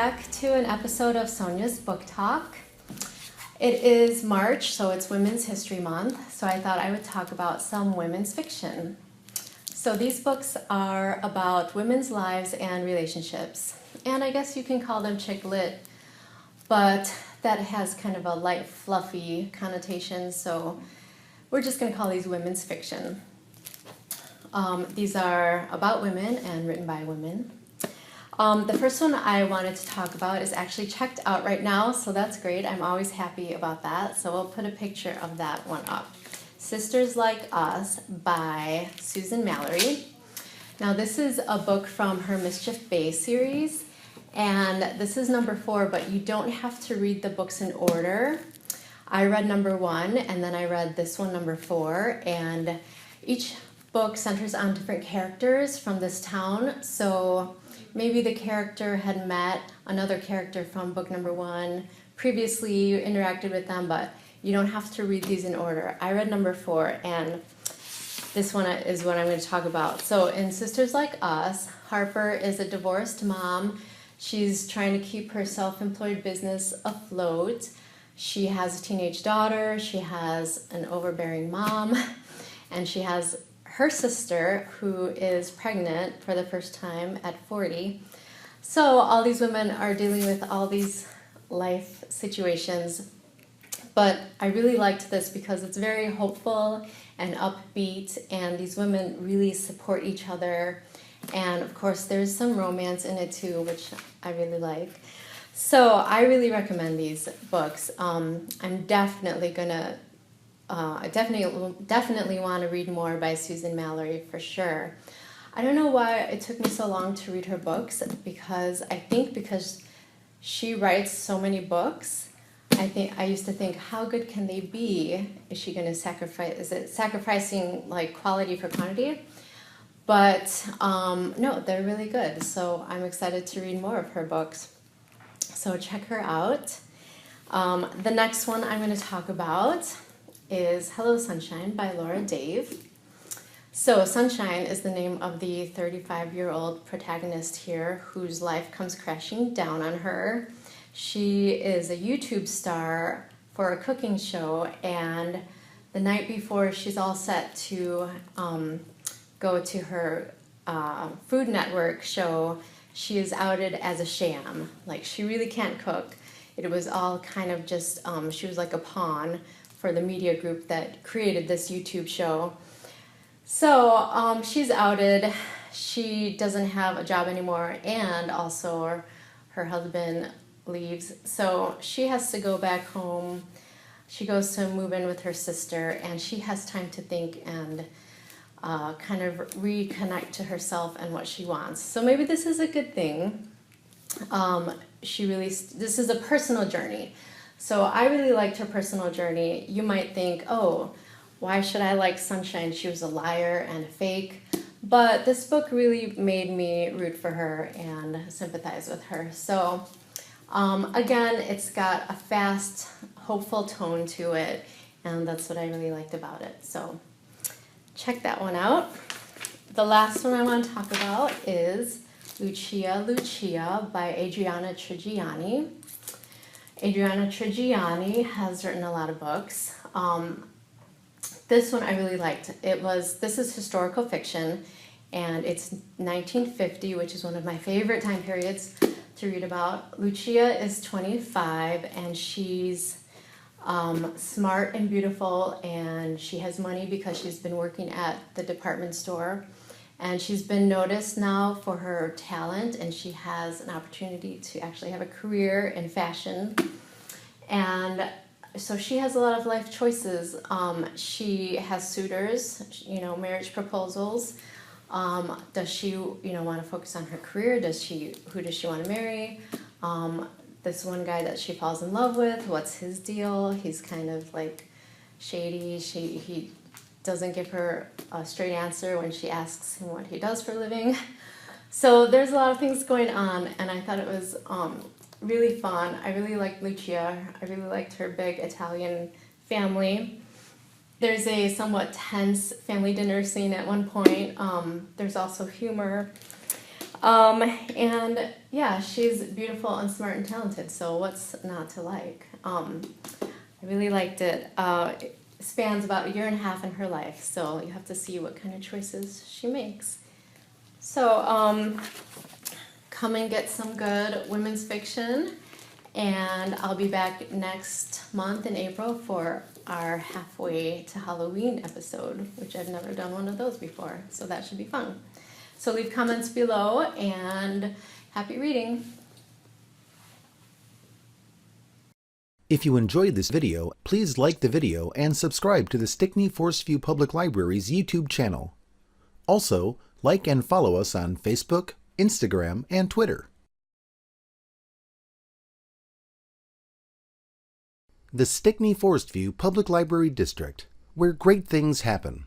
back to an episode of Sonia's Book Talk. It is March, so it's Women's History Month, so I thought I would talk about some women's fiction. So these books are about women's lives and relationships, and I guess you can call them chick lit, but that has kind of a light, fluffy connotation, so we're just going to call these women's fiction. These are about women and written by women. The first one I wanted to talk about is actually checked out right now, so that's great. I'm always happy about that. So we'll put a picture of that one up. Sisters Like Us by Susan Mallery. Now this is a book from her Mischief Bay series, and this is number 4, but you don't have to read the books in order. I read number 1, and then I read this one, number 4, and each book centers on different characters from this town, so maybe the character had met another character from book number 1. Previously, you interacted with them, but you don't have to read these in order. I read number 4, and this one is what I'm going to talk about. So in Sisters Like Us, Harper is a divorced mom. She's trying to keep her self-employed business afloat. She has a teenage daughter. She has an overbearing mom, and she has her sister, who is pregnant for the first time at 40. So all these women are dealing with all these life situations. But I really liked this because it's very hopeful and upbeat, and these women really support each other. And of course, there's some romance in it too, which I really like. So I really recommend these books. I'm definitely gonna I definitely want to read more by Susan Mallery for sure. I don't know why it took me so long to read her books, because she writes so many books. I used to think, how good can they be? Is she going to sacrificing like quality for quantity? But no, they're really good. So I'm excited to read more of her books. So check her out. The next one I'm going to talk about is Hello Sunshine by Laura Dave. So Sunshine is the name of the 35-year-old protagonist here whose life comes crashing down on her. She is a YouTube star for a cooking show, and the night before she's all set to go to her Food Network show, she is outed as a sham. Like, she really can't cook. It was all kind of just, she was like a pawn for the media group that created this YouTube show. So she's outed, she doesn't have a job anymore, and also her husband leaves. So she has to go back home. She goes to move in with her sister, and she has time to think and kind of reconnect to herself and what she wants. So maybe this is a good thing. This is a personal journey. So I really liked her personal journey. You might think, oh, why should I like Sunshine? She was a liar and a fake. But this book really made me root for her and sympathize with her. So again, it's got a fast, hopeful tone to it, and that's what I really liked about it. So check that one out. The last one I want to talk about is Lucia by Adriana Trigiani. Adriana Trigiani has written a lot of books. This one I really liked. This is historical fiction, and it's 1950, which is one of my favorite time periods to read about. Lucia is 25, and she's smart and beautiful, and she has money because she's been working at the department store. And she's been noticed now for her talent, and she has an opportunity to actually have a career in fashion. And so she has a lot of life choices. She has suitors, marriage proposals. Does she, want to focus on her career? Who does she want to marry? This one guy that she falls in love with, what's his deal? He's kind of like shady. He doesn't give her a straight answer when she asks him what he does for a living. So there's a lot of things going on, and I thought it was really fun. I really liked Lucia. I really liked her big Italian family. There's a somewhat tense family dinner scene at one point. There's also humor. And yeah, she's beautiful and smart and talented, so what's not to like? I really liked it. It spans about 1.5 years in her life, so you have to see what kind of choices she makes. So come and get some good women's fiction, and I'll be back next month in April for our halfway to Halloween episode, which I've never done one of those before, so that should be fun. So leave comments below, and happy reading. If you enjoyed this video, please like the video and subscribe to the Stickney-Forest View Public Library's YouTube channel. Also, like and follow us on Facebook, Instagram, and Twitter. The Stickney-Forest View Public Library District, where great things happen.